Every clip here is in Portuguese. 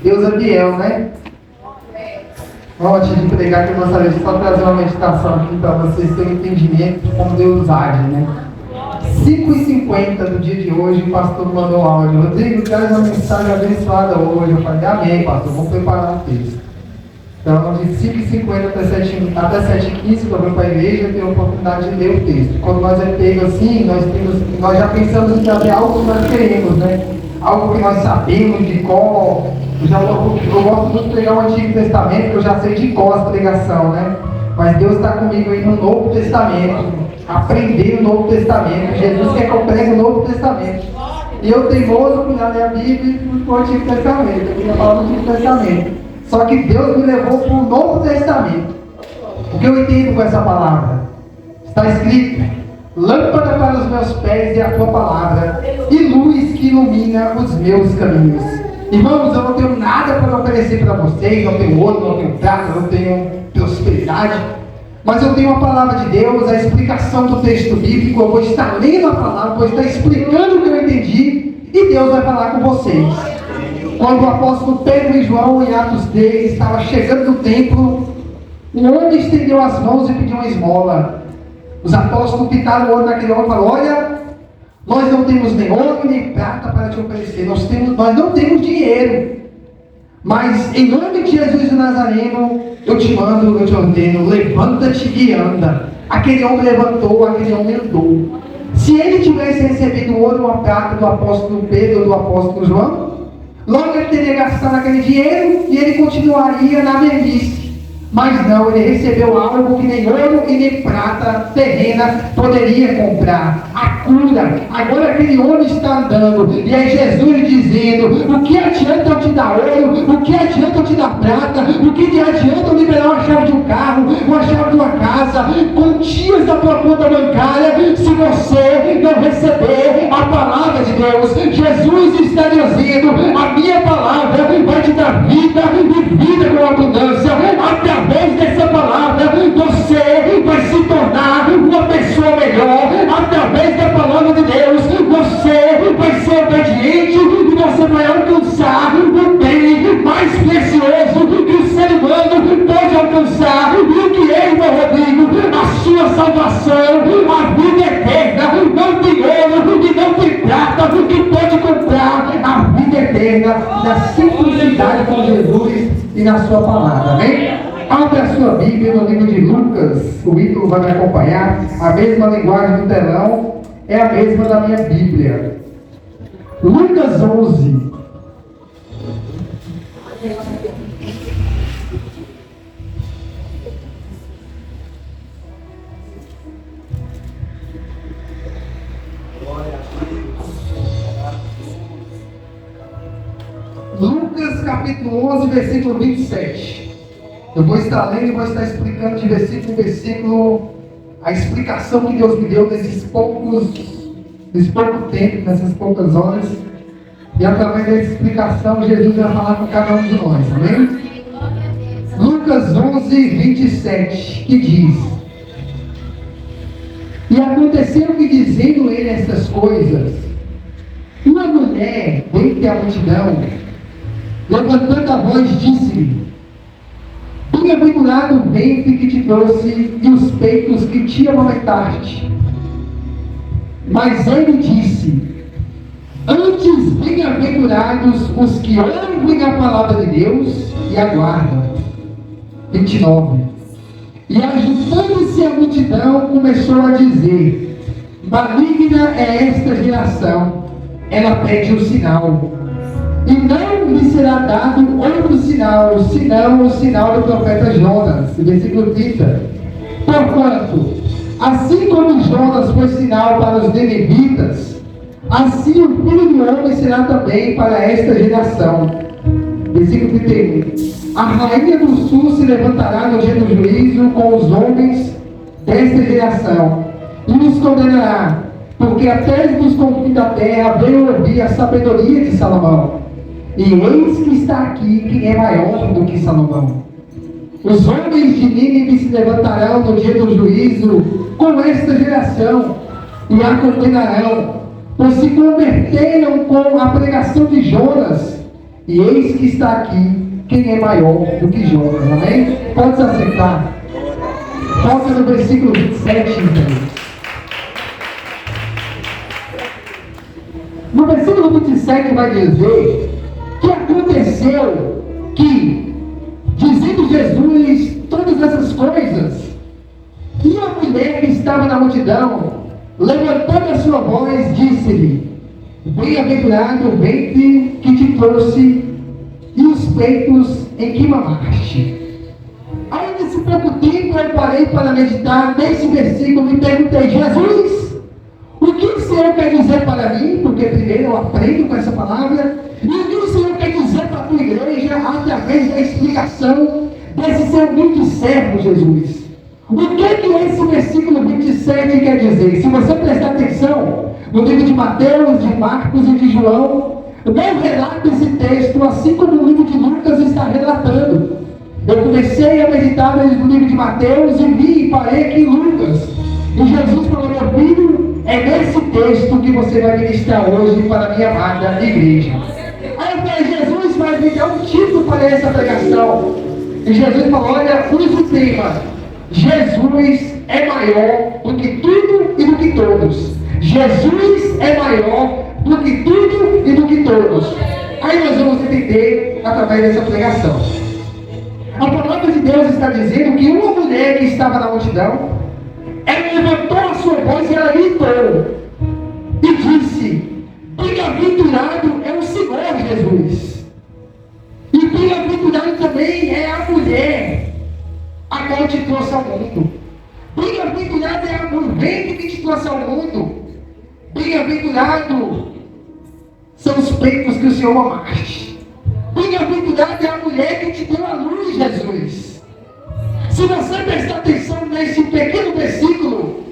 Deus é fiel, né? Antes de pregar, que eu gostaria de só trazer uma meditação aqui para vocês terem entendimento de como Deus age, né? 5h50 do dia de hoje, o pastor mandou um áudio. Rodrigo, traz uma mensagem abençoada hoje. Eu falei, amém, pastor, vamos preparar um texto. Então, de 5h50 até 7h15, que eu vou para a igreja, eu tenho a oportunidade de ler o texto. Quando nós é pego assim, nós já pensamos em trazer algo que nós queremos, né? Algo que nós sabemos de cor. Eu gosto muito de pregar o Antigo Testamento, que eu já sei de cor a pregação, né? Mas Deus está comigo aí no Novo Testamento, aprender o Novo Testamento. Jesus quer que eu pregue o Novo Testamento. E eu teimoso que já ler a Bíblia e o Antigo Testamento. Eu queria falar do Antigo Testamento. Só que Deus me levou para o Novo Testamento. O que eu entendo com essa palavra? Está escrito: lâmpada para os meus pés é a tua palavra, e luz que ilumina os meus caminhos. Irmãos, eu não tenho nada para oferecer para vocês, não tenho ouro, não tenho prata, não tenho prosperidade, mas eu tenho a palavra de Deus, a explicação do texto bíblico. Eu vou estar lendo a palavra, vou estar explicando o que eu entendi, e Deus vai falar com vocês. Quando o apóstolo Pedro e João, em Atos 3, estava chegando no templo, um homem estendeu as mãos e pediu uma esmola. Os apóstolos pitaram o olho naquele homem e falaram: olha, nós não temos nem ouro nem prata para te oferecer, nós não temos dinheiro, mas em nome de Jesus de Nazareno, eu te mando, eu te ordeno, levanta-te e anda. Aquele homem levantou, aquele homem andou. Se ele tivesse recebido ouro ou a prata do apóstolo Pedro ou do apóstolo João, logo ele teria gastado aquele dinheiro e ele continuaria na mesmice. Mas não, ele recebeu algo que nem ouro e nem prata terrena poderia comprar: a cura. Agora aquele homem está andando, e é Jesus dizendo: o que adianta eu te dar ouro? O que adianta eu te dar prata? O que adianta eu liberar uma chave de um carro, uma chave de uma casa, quantias da tua conta bancária, se você não receber a palavra de Deus? Jesus está dizendo: a minha palavra vai te dar vida e vida com abundância. Através dessa palavra, você vai se tornar uma pessoa melhor. Através da palavra de Deus, você vai ser obediente e você vai alcançar o bem mais precioso que o ser humano pode alcançar. E o que é, irmão Rodrigo? A sua salvação, a vida eterna. Não tem ouro e não tem prata que pode comprar a vida eterna na simplicidade com Jesus e na sua palavra. Amém? Abra a sua Bíblia no livro de Lucas. O Ítalo vai me acompanhar. A mesma linguagem do telão é a mesma da minha Bíblia. Lucas 11. Lucas capítulo 11, versículo 27. Eu vou estar lendo e vou estar explicando de versículo em versículo a explicação que Deus me deu nesse pouco tempo, nessas poucas horas. E através dessa explicação, Jesus vai falar com cada um de nós, amém? Lucas 11, 27, que diz: e aconteceu que, dizendo ele estas coisas, uma mulher, dentre a multidão, levantando a voz, disse-lhe: bem-aventurado o ventre que te trouxe e os peitos que te amamentaste. Mas ele disse: antes, bem-aventurados os que ouvem a palavra de Deus e aguardam. 29. E agitando-se a multidão, começou a dizer: maligna é esta geração, ela pede um sinal. E não lhe será dado outro sinal, senão o sinal do profeta Jonas. Versículo 30. Porquanto, assim como Jonas foi sinal para os ninivitas, assim o Filho do Homem será também para esta geração. Versículo 31. A rainha do sul se levantará no dia do juízo com os homens desta geração, e os condenará, porque até dos confins da terra veio ouvir a sabedoria de Salomão. E eis que está aqui quem é maior do que Salomão. Os homens de Nínive se levantarão no dia do juízo com esta geração e a condenarão, pois se converteram com a pregação de Jonas. E eis que está aqui quem é maior do que Jonas. Amém? Pode se aceitar. Foca no versículo 27, então. No versículo 27 vai dizer que aconteceu que, dizendo Jesus todas essas coisas, e a mulher que estava na multidão, levantando a sua voz, disse-lhe: bem-aventurado o ventre que te trouxe e os peitos em que mamaste. Aí nesse pouco tempo eu parei para meditar nesse versículo e perguntei: Jesus, o que o Senhor quer dizer para mim? Porque primeiro eu aprendo com essa palavra. E o que o Senhor quer dizer para a tua igreja através da explicação desse seu humilde servo, Jesus? O que esse versículo 27 quer dizer? Se você prestar atenção no livro de Mateus, de Marcos e de João, não relata esse texto assim como o livro de Lucas está relatando. Eu comecei a meditar no livro de Mateus e vi e parei aqui em Lucas. E Jesus falou: meu filho, é nesse texto que você vai ministrar hoje para a minha amada igreja. Aí eu falei: Jesus vai me dar um título para essa pregação. E Jesus falou: olha, usa o tema: Jesus é maior do que tudo e do que todos. Jesus é maior do que tudo e do que todos. Aí nós vamos entender através dessa pregação. A palavra de Deus está dizendo que uma mulher que estava na multidão, ela levantou a sua voz e ela gritou e disse: bem-aventurado é o Senhor Jesus, e bem-aventurado também é a mulher a qual te trouxe ao mundo. Bem-aventurado é o ventre que te trouxe ao mundo. Bem-aventurado são os peitos que o Senhor amaste. Bem-aventurada é a mulher que te deu a luz, Jesus. Se você prestar atenção nesse pequeno versículo,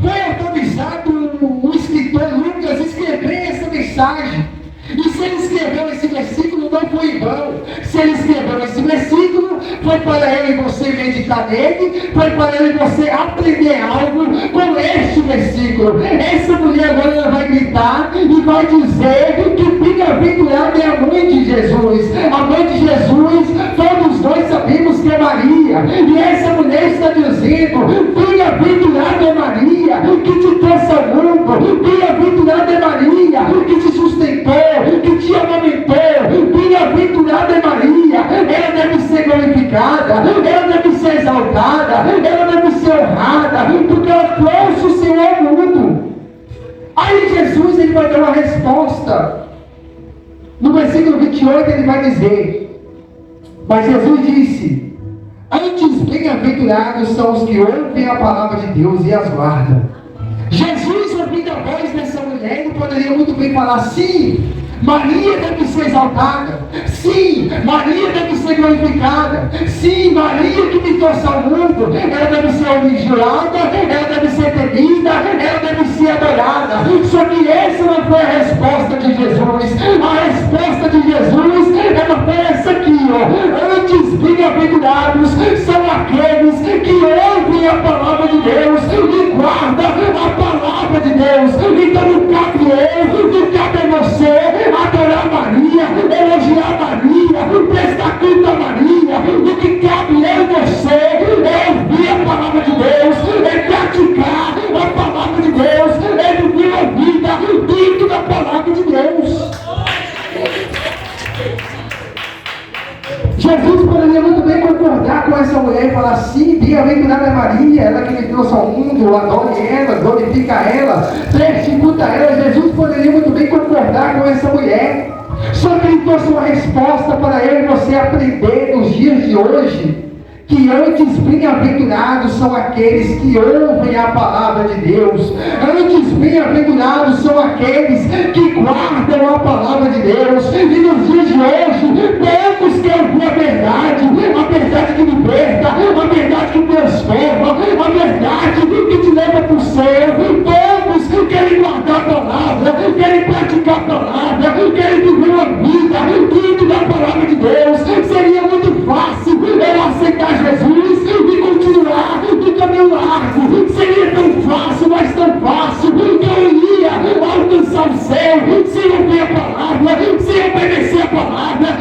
foi autorizado o escritor Lucas escrever essa mensagem. E se ele escreveu esse versículo, não foi em vão. Se ele escreveu esse versículo, foi para eu e você meditar nele, foi para eu e você aprender algo com este versículo. Essa mulher agora ela vai gritar e vai dizer que bem-aventurada é a mãe de Jesus. A mãe de Jesus, todos nós sabemos que é Maria. E essa mulher está dizendo: bem-aventurada é Maria, que te trouxe ao mundo. Bem-aventurada é Maria, que te sustentou, que te amamentou. Bem-aventurada é Maria. Ela deve ser glorificada, ela deve ser exaltada, ela deve ser honrada, porque ela trouxe o Senhor ao mundo. Aí Jesus ele vai dar uma resposta. No versículo 28 ele vai dizer: mas Jesus disse: antes bem-aventurados são os que ouvem a palavra de Deus e as guardam. Jesus, ouvindo a voz dessa mulher, ele poderia muito bem falar: sim, Maria deve ser exaltada. Sim, Maria deve ser glorificada. Sim, Maria que me trouxe ao mundo, ela deve ser elogiada, ela deve ser temida, ela deve ser adorada. Só que essa não foi a resposta de Jesus. A resposta de Jesus, ela foi essa aqui, ó: antes bem-aventurados são aqueles que ouvem a palavra de Deus e guardam a palavra de Deus. Então não cabe eu, não cabe a você adorar Maria, elogiar Maria, prestar culto a Maria. O que cabe eu e você é ouvir a palavra de Deus, é praticar a palavra de Deus, é viver a vida dentro da palavra de Deus. Jesus poderia muito bem concordar com essa mulher e falar: sim, bem-aventurada é Maria, ela que me trouxe ao mundo, adore ela, glorifica ela, preste culto a ela. Jesus poderia muito bem concordar com essa mulher. Só que ele trouxe uma resposta para eu e você aprender nos dias de hoje: que antes bem-aventurados são aqueles que ouvem a palavra de Deus. Antes bem-aventurados são aqueles que guardam a palavra de Deus. E nos dias de hoje, poucos querem ouvir a verdade que liberta, a verdade que transforma, a verdade que te leva para o céu. Poucos querem guardar a palavra, querem praticar a palavra, querem viver uma vida dentro da palavra de Deus. Seria muito fácil eu aceitar Jesus e continuar no caminho largo. Seria tão fácil, mas tão fácil, que eu ia alcançar o céu sem ouvir a palavra, sem obedecer a palavra,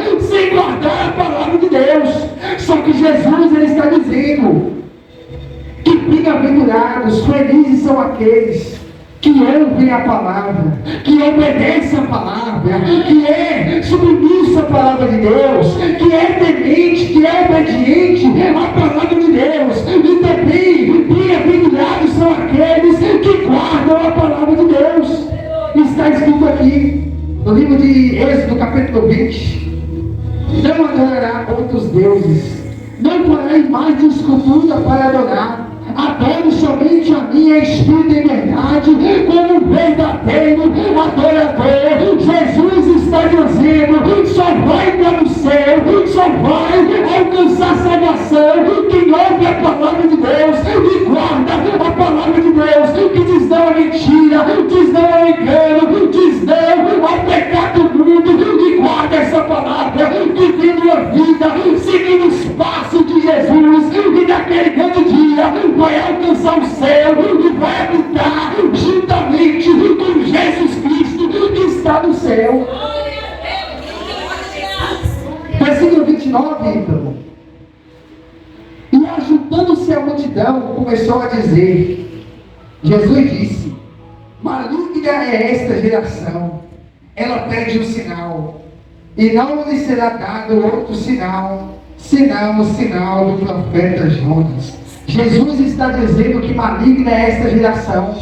amados, felizes são aqueles que ouvem a palavra, que obedecem a palavra, que é submisso à palavra de Deus, que é temente, que é obediente à palavra de Deus. E também, bem-aventurados são aqueles que guardam a palavra de Deus. Está escrito aqui, no livro de Êxodo, capítulo 20, não adorará outros deuses, não porá imagem de escultura para adorar. Adoro somente a minha espírito em verdade, como um verdadeiro adorador. Jesus está dizendo: só vai para o céu, só vai alcançar salvação quem ouve a palavra de Deus e guarda a palavra de Deus, que diz não à mentira, diz não ao engano, diz não ao pecado do mundo, e guarda essa palavra, vivendo a vida, seguindo os passos de Jesus, e naquele grande dia vai alcançar o céu e vai habitar juntamente com Jesus Cristo que está no céu. Versículo 29, então. E ajuntando-se a multidão, começou a dizer, Jesus disse: maligna é esta geração, ela pede um sinal, e não lhe será dado outro sinal, senão o sinal do profeta Jonas. Jesus está dizendo que maligna é esta geração,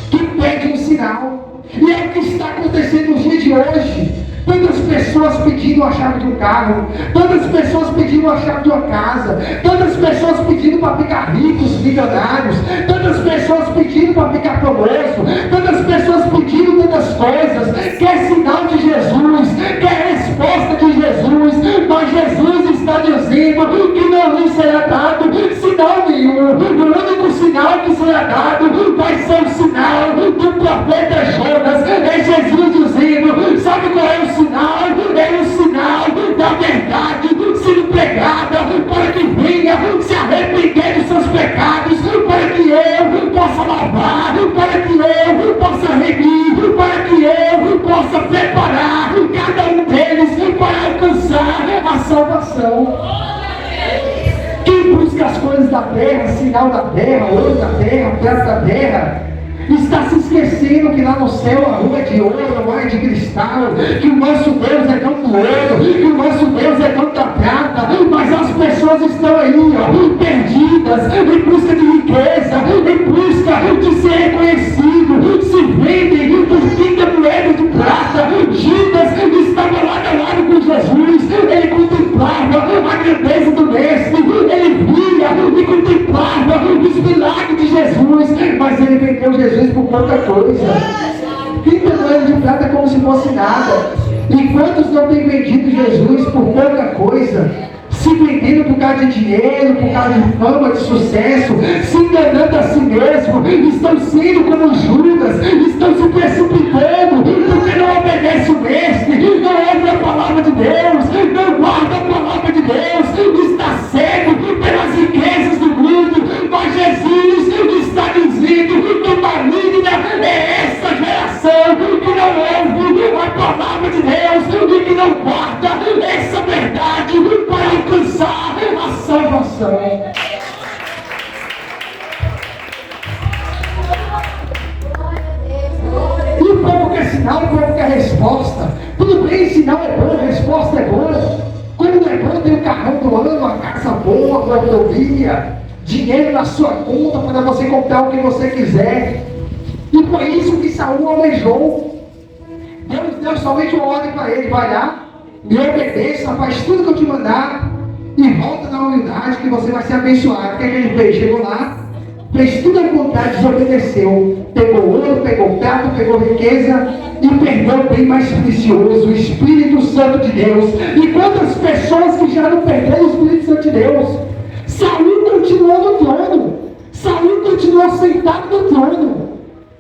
que pede um sinal. E é o que está acontecendo nos dias de hoje. Tantas pessoas pedindo a chave de um carro, tantas pessoas pedindo a chave de uma casa, tantas pessoas pedindo para ficar ricos, milionários, tantas pessoas pedindo para ficar famoso, tantas pessoas pedindo tantas coisas. Quer sinal de Jesus, quer resposta de Jesus, mas Jesus está dizendo que não lhe será dado sinal nenhum. O único sinal que será dado vai ser o sinal do profeta Jonas. É Jesus dizendo: sabe qual é o sinal? É o sinal da verdade sendo pregada, para que venha se arrepender dos seus pecados, para que eu possa lavar, para que eu possa remir, para que eu possa preparar cada um deles para alcançar a salvação. Quem busca as coisas da terra, sinal da terra, ouro da terra, prata da terra, está se esquecendo que lá no céu a rua é de ouro, a rua é de cristal, que o nosso Deus é dono do ouro, que o nosso Deus é dono da prata, mas as pessoas estão aí, perdidas, em busca de riqueza, em busca de ser reconhecido, se vendem por 30 moedas de prata. Judas estava lado a lado com Jesus, ele contemplava a grandeza do Mestre, ele via e contemplava os milagres de Jesus, mas ele vendeu Jesus por pouca coisa. 30 moedas de prata como se fosse nada. E quantos não têm vendido Jesus por pouca coisa, se vendendo por causa de dinheiro, por causa de fama, de sucesso, se enganando a si mesmo, estão sendo como Judas, estão se precipitando, porque não obedece o Mestre, não ouve a palavra de Deus, não guarda a palavra de Deus, está cego pelas riquezas do mundo. Mas Jesus está dizendo que maligna é essa geração que não ouve a palavra de Deus e que não guarda essa verdade para alcançar a salvação. E o povo quer sinal, o povo quer resposta. Tudo bem, sinal é bom, resposta é boa. Quando não é bom, tem um carrão do ano, uma casa boa, uma rodovia, dinheiro na sua conta para você comprar o que você quiser. E foi isso que Saul almejou. Deus deu somente uma ordem para ele: vai lá, me obedeça, faz tudo que eu te mandar e volta na humildade que você vai ser abençoado. O que ele fez? Chegou lá, fez tudo ao contrário, desobedeceu, pegou ouro, pegou prata, pegou riqueza e perdeu o bem mais precioso, o Espírito Santo de Deus. E quantas pessoas que já não perderam o Espírito Santo de Deus? Saul continuou no trono, Saul continuou sentado no trono,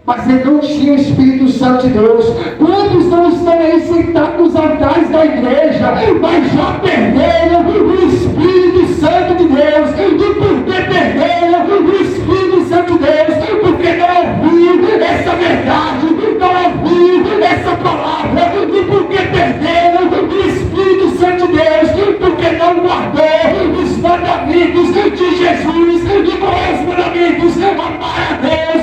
mas ele não tinha o Espírito Santo de Deus. Quantos não estão aí sentados nos altares da igreja, mas já perderam o Espírito Santo de Deus? E por que perderam o Espírito Santo de Deus? Porque não ouviu essa verdade, não ouviu essa palavra. E por que perderam o Espírito Santo de Deus? Porque não guardou os mandamentos de Jesus. E quais os mandamentos? Amar a Deus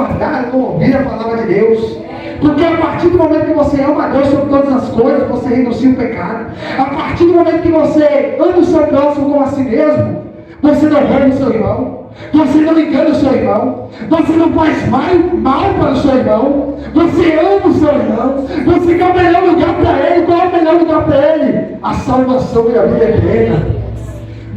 guardar, não ouvir a palavra de Deus. Porque a partir do momento que você ama a Deus sobre todas as coisas, você renuncia o pecado. A partir do momento que você ama o seu próximo como a si mesmo, você não rouba o seu irmão, você não engana o seu irmão, você não faz mal para o seu irmão, você ama o seu irmão, você quer o melhor lugar para ele. Qual é o melhor lugar para ele? A salvação e a vida eterna.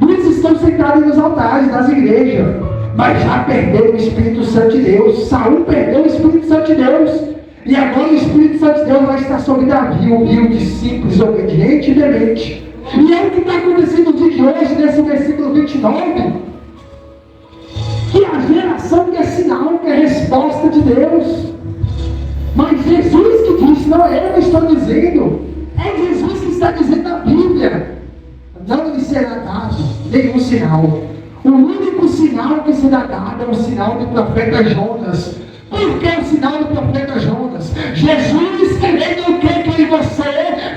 Muitos estão sentados nos altares das igrejas, mas já perderam o Espírito Santo de Deus. Saul perdeu o Espírito Santo de Deus, e agora o Espírito Santo de Deus vai estar sobre Davi, humilde, simples, obediente e temente. E é o que está acontecendo no dia de hoje, nesse versículo 29, que a geração quer sinal, quer resposta de Deus. Mas Jesus que disse, não é eu que estou dizendo, é Jesus que está dizendo na Bíblia: não lhe será dado nenhum sinal. O único sinal que será dado é o sinal do profeta Jonas. Por que o sinal do profeta Jonas? Jesus, ele não quer que você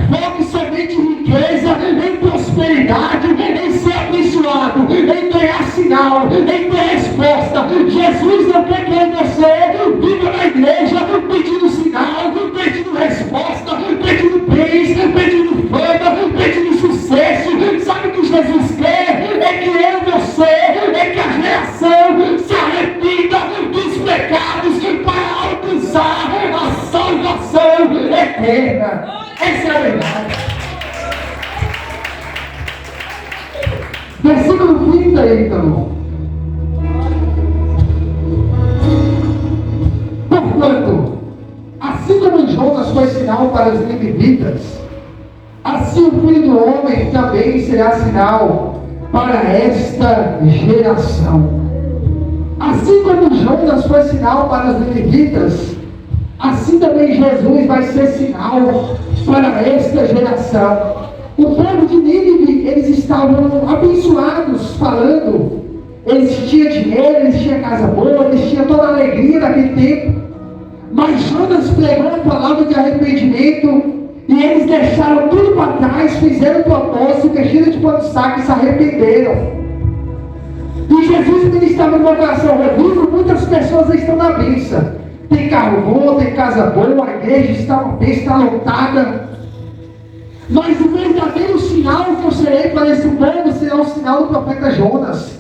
foque somente em riqueza, em prosperidade, em ser abençoado, em ganhar sinal, em ter resposta. Jesus não quer que você viva na igreja pedindo sinal, pedindo resposta, pedindo bens, pedindo fama, pedindo sucesso. Sabe o que Jesus quer? É que eu e você, é que a geração se arrependa dos pecados para alcançar a salvação eterna. Essa é a verdade. Versículo 30, então. Portanto, assim como Jonas foi sinal para os ninivitas, assim o Filho do Homem também será sinal para esta geração. Assim como Jonas foi sinal para os ninivitas, assim também Jesus vai ser sinal para esta geração. O povo de Nínive, eles estavam abençoados, falando. Eles tinham dinheiro, eles tinham casa boa, eles tinham toda a alegria daquele tempo. Mas Jonas pregou a palavra de arrependimento, e eles deixaram tudo para trás, fizeram o propósito, vestiram de pano de saco e se arrependeram. E Jesus ministrava no meu coração: Rodrigo, muitas pessoas estão na bênção. Tem carro bom, tem casa boa, a igreja está uma bênção, está lotada. Mas o verdadeiro sinal que eu serei para esse povo será o sinal do profeta Jonas.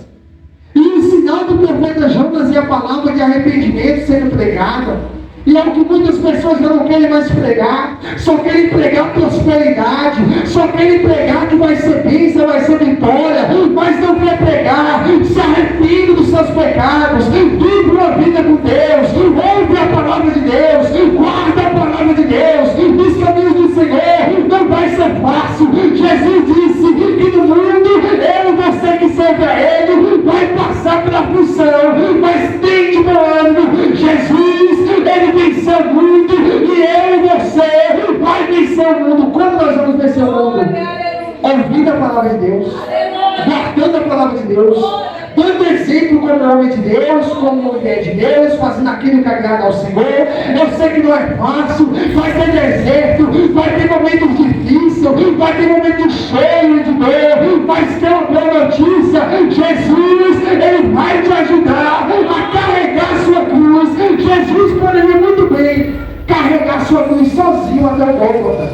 E o sinal do profeta Jonas é a palavra de arrependimento sendo pregada. E é o que muitas pessoas não querem mais pregar. Só querem pregar prosperidade, só querem pregar que vai ser bênção, vai ser vitória, mas não quer pregar: se arrependa dos seus pecados, vive uma vida com Deus, ouve a palavra de Deus, guarda a palavra de Deus, os caminhos do Senhor. Não vai ser fácil. Jesus disse que no mundo eu e você que serve a Ele vai passar pela aflição, mas tem de bom ânimo. Jesus, Ele venceu o mundo, e eu e você vai vencer o mundo. Como nós vamos vencer o mundo? Ouvindo a palavra de Deus, guardando a palavra de Deus, dando exemplo como homem de Deus, como mulher de Deus, fazendo aquilo que agrada ao Senhor. Eu sei que não é fácil, vai ter deserto, vai ter momentos difíceis, vai ter momentos cheios de dor, mas tem uma boa notícia: Jesus, Ele vai te ajudar a carregar a sua cruz. Jesus poderia muito bem carregar a sua cruz sozinho até o Gólgota,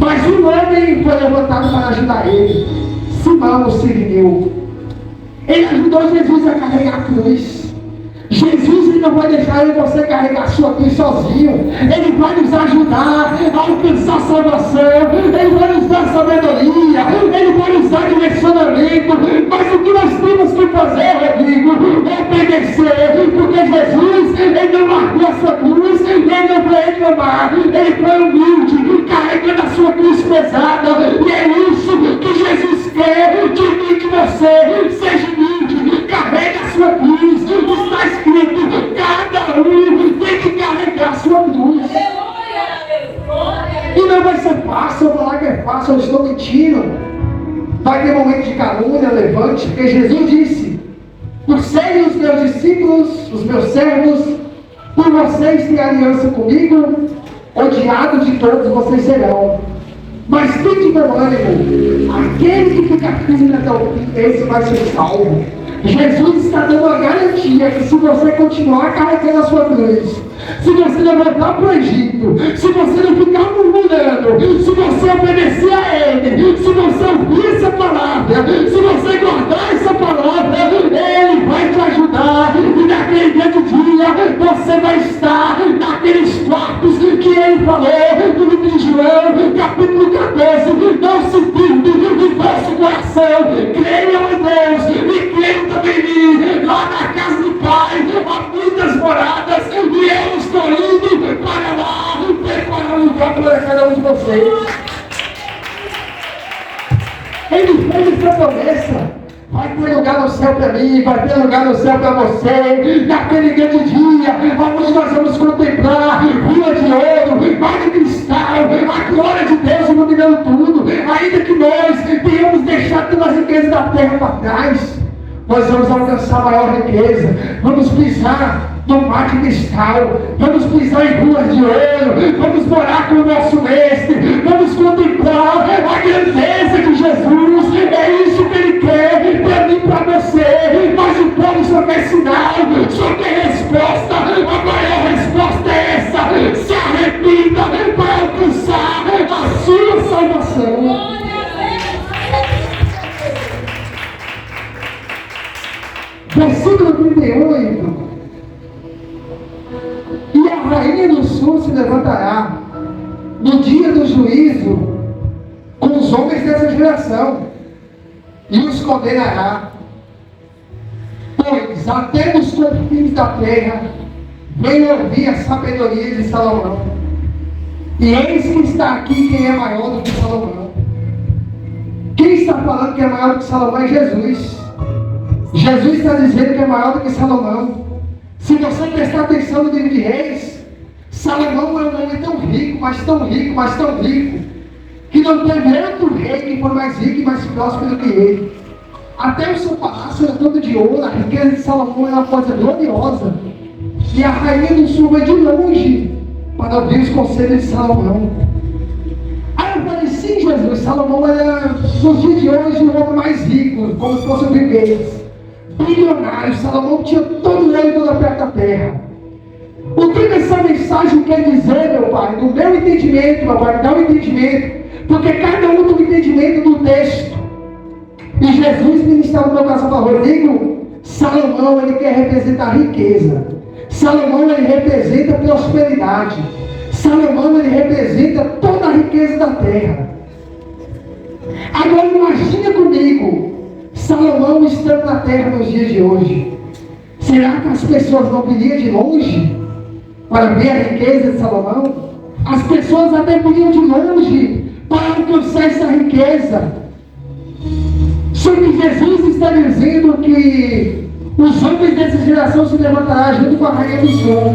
mas um homem foi levantado para ajudar ele. Simão, o sirineu, ele ajudou Jesus a carregar a cruz. Jesus, Ele não vai deixar eu e você carregar a sua cruz sozinho. Ele vai nos ajudar a alcançar a salvação. Ele vai nos dar sabedoria, Ele vai nos dar direcionamento. Mas o que nós temos que fazer, Rodrigo, é obedecer. Porque Jesus, Ele não largou a sua cruz, Ele não foi reclamar, Ele foi humilde, carregando a sua cruz pesada. E é isso que Jesus quer de mim, que você seja humilde, carregue a sua cruz. Está escrito: cada um tem que carregar a sua cruz. E não vai ser fácil. Eu falar que é fácil, eu estou mentindo. Vai ter momento de calúnia, levante, porque Jesus disse: por serem os meus discípulos, os meus servos, por vocês têm aliança comigo, odiados de todos vocês serão. Mas tem de bom ânimo, aquele que fica firme até o fim, esse vai ser salvo. Jesus está dando uma garantia que se você continuar carregando a sua cruz, se você não voltar para o Egito, se você não ficar murmurando, se você obedecer a Ele, se você ouvir essa palavra, se você guardar essa palavra, Ele vai te ajudar. E naquele grande dia, você vai estar naqueles quartos que Ele falou no livro de João, capítulo 14. Não se firme em vosso coração, creiam em Deus e creiam também em mim. Lá na casa do Pai há muitas moradas e eu estou indo para lá preparar um lugar para cada um de vocês. Ele fez essa promessa. Vai ter lugar no céu para mim, vai ter lugar no céu para você. Naquele grande dia, onde nós vamos contemplar rua de ouro, mar de cristal, a glória de Deus iluminando tudo. Ainda que nós tenhamos deixado todas as riquezas da terra para trás, nós vamos alcançar a maior riqueza. Vamos pisar no mar de cristal, vamos pisar em ruas de ouro, vamos morar com o nosso mestre, vamos contemplar a grandeza de Jesus. É isso que Ele quer para mim e para você. Mas o povo só quer sinal, só quer resposta. A maior resposta é essa: se arrependa para alcançar a sua salvação. Versículo 38. E a rainha do sul se levantará no dia do juízo com os homens dessa geração e os condenará. Pois até os confins da terra veio ouvir a sabedoria de Salomão. E eis que está aqui quem é maior do que Salomão. Quem está falando que é maior do que Salomão é Jesus. Jesus está dizendo que é maior do que Salomão. Se você prestar atenção no livro de Reis, Salomão é um homem tão rico, mas tão rico, mas tão rico, que não teve outro rei que foi mais rico e mais próspero do que ele. Até o seu palácio era todo de ouro. A riqueza de Salomão era uma coisa gloriosa. E a rainha do sul veio de longe para ouvir os conselhos de Salomão. Aí eu falei: sim, Jesus, Salomão era, nos dias de hoje, o homem mais rico, como se fosse o Bill Gates. Bilionário. Salomão tinha todo o ouro e toda a prata da terra. O que essa mensagem quer dizer, meu Pai? Do meu entendimento, meu Pai, dá um entendimento, porque cada um tem um entendimento do texto. E Jesus ministrava no meu coração para Rodrigo: Salomão, ele quer representar riqueza. Salomão, ele representa prosperidade. Salomão, ele representa toda a riqueza da terra. Agora imagina comigo Salomão estando na terra nos dias de hoje. Será que as pessoas não viriam de longe para ver a riqueza de Salomão? As pessoas até viriam de longe para alcançar essa riqueza. Só que Jesus está dizendo que os homens dessa geração se levantarão junto com a rainha do sul.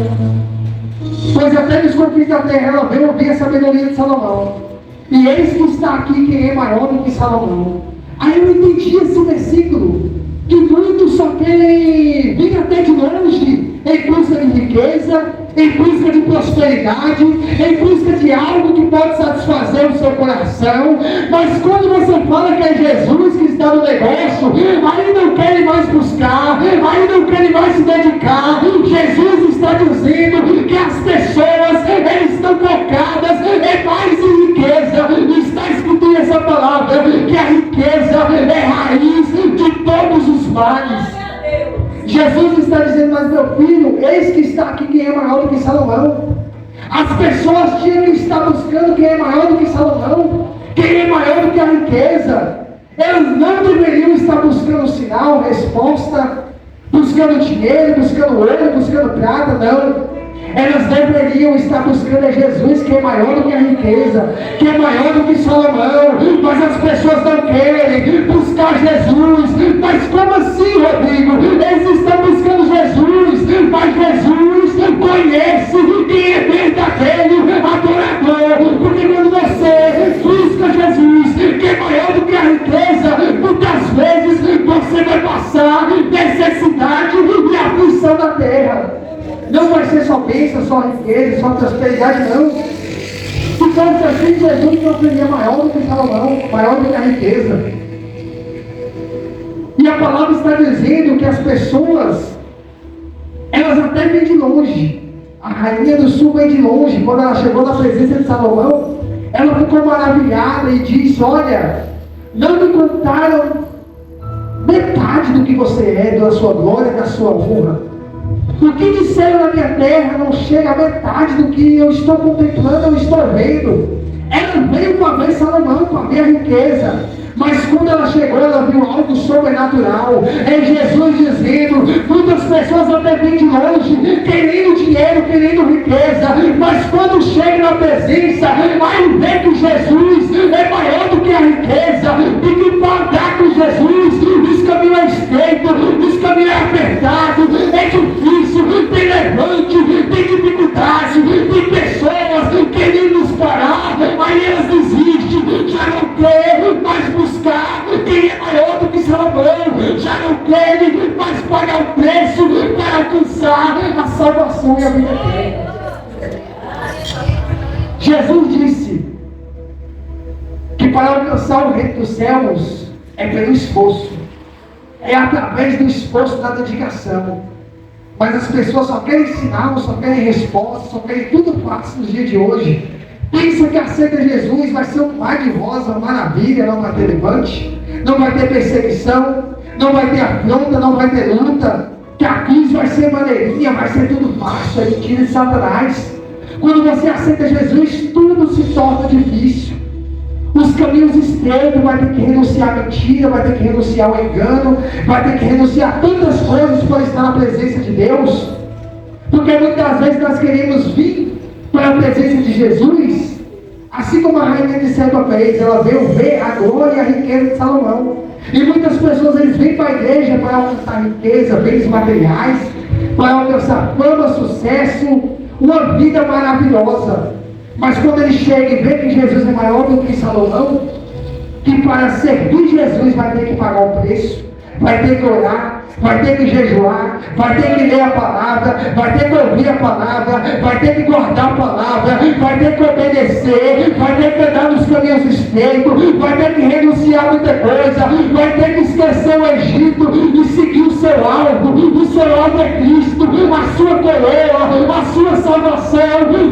Pois até nos confins da terra ela veio ouvir a sabedoria de Salomão. E eis que está aqui quem é maior do que Salomão. Aí eu entendi esse versículo, que muitos só querem vir até de longe em busca de riqueza, em busca de prosperidade, em busca de algo que pode satisfazer o seu coração. Mas quando você fala que é Jesus que está no negócio, aí não querem mais buscar, aí não querem mais se dedicar. Jesus está dizendo que as pessoas, eles estão focadas mais em riqueza. Está escrito essa palavra, que a riqueza é raiz de todos os males. Jesus está dizendo: mas meu filho, eis que está aqui quem é maior do que Salomão. As pessoas tinham que estar buscando quem é maior do que Salomão, quem é maior do que a riqueza. Elas não deveriam estar buscando sinal, resposta, buscando dinheiro, buscando ouro, buscando prata, não. Elas deveriam estar buscando a Jesus, que é maior do que a riqueza, que é maior do que Salomão. Mas as pessoas não querem buscar Jesus. Mas como assim, Rodrigo? Eles estão buscando Jesus, mas Jesus conhece quem é verdadeiro adorador. Porque quando você busca Jesus, que é maior do que a riqueza, muitas vezes você vai passar necessidade e aflição da terra. Não vai ser só bênção, só riqueza, só prosperidade, não. Se fosse assim, Jesus não seria maior do que Salomão, maior do que a riqueza. E a palavra está dizendo que as pessoas, elas até vêm de longe. A rainha do sul vem de longe. Quando ela chegou na presença de Salomão, ela ficou maravilhada e disse: olha, não me contaram metade do que você é, da sua glória, da sua honra. O que disseram na minha terra não chega a metade do que eu estou contemplando, eu estou vendo. Ela veio para ver Salomão, para ver a riqueza. Mas quando ela chegou, ela viu algo sobrenatural. É Jesus dizendo: muitas pessoas até vêm de longe, querendo dinheiro, querendo riqueza. Mas quando chega na presença, aí vê que Jesus é maior do que a riqueza. E que para andar com Jesus, esse caminho é estreito, esse caminho é apertado, é difícil, tem levante, tem dificuldade, tem pessoas querendo nos parar. Aí elas desistem, já não querem mais buscar quem é maior do que Salomão, já não querem mais pagar o preço para alcançar a salvação e a vida eterna. Jesus disse que para alcançar o reino dos céus é pelo esforço, é através do esforço, da dedicação. Mas as pessoas só querem sinal, só querem resposta, só querem tudo fácil nos dias de hoje. Pensa que aceita Jesus vai ser um mar de rosa, uma maravilha, não vai ter levante, não vai ter perseguição, não vai ter afronta, não vai ter luta, que a cruz vai ser maneirinha, vai ser tudo fácil, é mentira de Satanás. Quando você aceita Jesus, tudo se torna difícil. Os caminhos estreitos, vai ter que renunciar à mentira, vai ter que renunciar ao engano, vai ter que renunciar a tantas coisas para estar na presença de Deus. Porque muitas vezes nós queremos vir para a presença de Jesus, assim como a rainha de Seba fez. Ela veio ver a glória e a riqueza de Salomão. E muitas pessoas eles vêm para a igreja para alcançar riqueza, bens materiais, para alcançar fama, sucesso, uma vida maravilhosa. Mas quando ele chega e vê que Jesus é maior do que Salomão, que para servir Jesus vai ter que pagar o preço, vai ter que orar, vai ter que jejuar, vai ter que ler a palavra, vai ter que ouvir a palavra, vai ter que guardar a palavra, vai ter que obedecer, vai ter que andar nos caminhos estreitos, vai ter que renunciar a muita coisa, vai ter que esquecer o Egito e seguir o seu alvo. O seu alvo é Cristo, a sua coroa, a sua salvação.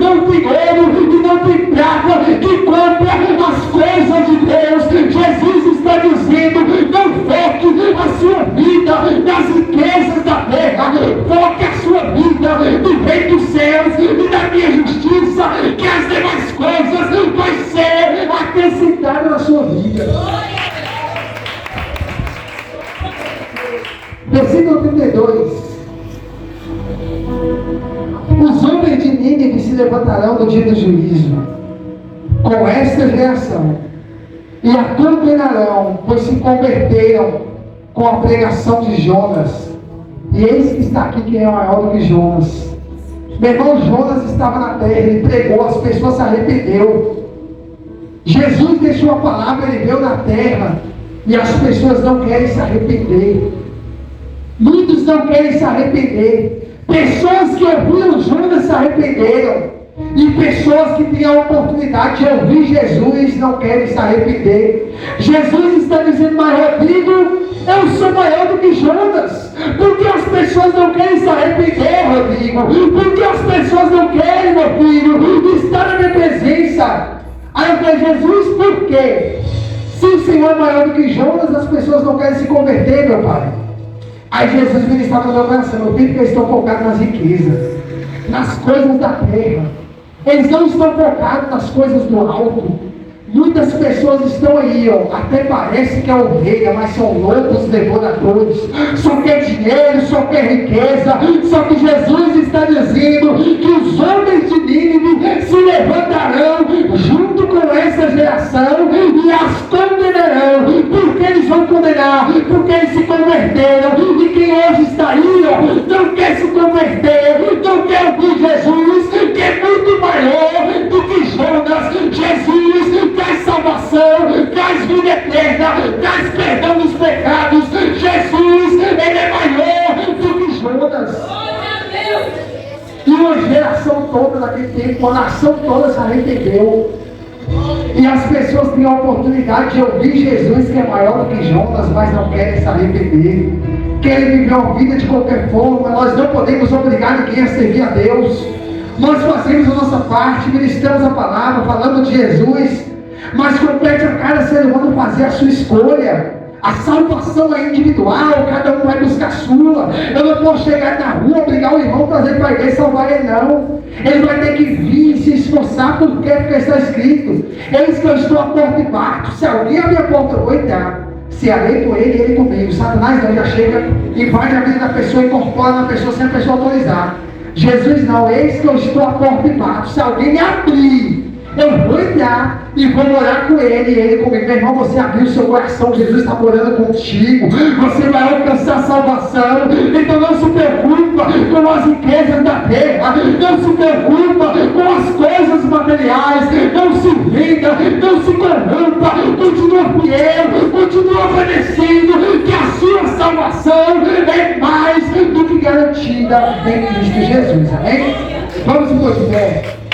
Não tem ouro e não tem prata que compra as coisas de Deus. Jesus está dizendo: não foque a sua vida nas riquezas da terra, foque a sua vida no reino dos céus e na minha justiça, que as demais coisas vai ser acrescentada na sua vida. Versículo 32. Os homens de Nínive se levantarão no dia do juízo com esta geração e a condenarão, pois se converteram com a pregação de Jonas. E eis que está aqui quem é maior do que Jonas. Meu irmão, Jonas estava na terra, ele pregou, as pessoas se arrependeram. Jesus deixou a palavra, ele veio na terra, e as pessoas não querem se arrepender. Muitos não querem se arrepender. Pessoas que ouviram Jonas se arrependeram. E pessoas que têm a oportunidade de ouvir Jesus não querem se arrepender. Jesus está dizendo: mas Rodrigo, eu sou maior do que Jonas. Porque as pessoas não querem se arrepender, Rodrigo? Porque as pessoas não querem, meu filho, estar na minha presença. Aí eu falei: Jesus, por quê? Se o Senhor é maior do que Jonas, as pessoas não querem se converter, meu pai. Aí Jesus ministrava no meu coração: meu filho, porque eles estão focados nas riquezas, nas coisas da terra. Eles não estão focados nas coisas do alto. Muitas pessoas estão aí, até parece que é ovelha, mas são lobos devoradores. Só quer dinheiro, só quer riqueza. Só que Jesus está dizendo que os homens de Nínive se levantarão junto com essa geração e as condenarão. Por que eles vão condenar? Porque eles se converteram. E quem hoje está aí, não quer se converter, não quer ouvir Jesus, que é muito maior do que Jonas. Jesus traz salvação, traz vida eterna, traz perdão dos pecados. Jesus, ele é maior do que Jonas. E uma geração toda naquele tempo, uma nação toda se arrependeu. E as pessoas têm a oportunidade de ouvir Jesus, que é maior do que Jonas, mas não querem se arrepender. Querem viver uma vida de qualquer forma. Nós não podemos obrigar ninguém a servir a Deus. Nós fazemos a nossa parte, ministramos a palavra, falamos de Jesus, mas compete a cada ser humano fazer a sua escolha. A salvação é individual, cada um vai buscar a sua. Eu não posso chegar na rua, obrigar o irmão a trazer para a igreja e salvar ele, não. Ele vai ter que vir e se esforçar, porque está escrito: eis que eu estou à porta e bato. Se alguém abrir a porta, eu vou entrar. Se eleito ele, ele comigo. Satanás não, já chega, invade a vida da pessoa, incorpora na pessoa sem a pessoa autorizar. Jesus não, eis que eu estou à porta e bato. Se alguém me abrir, eu vou entrar e vou morar com ele, e ele comigo. Meu irmão, você abriu o seu coração, Jesus está morando contigo, você vai alcançar a salvação. Então não se preocupa com as riquezas da terra, não se preocupa com as coisas materiais, não se venda, não se corrompa, continua fiel, continua obedecendo, que a sua salvação é mais do que garantida em Cristo Jesus, amém? Vamos por pé.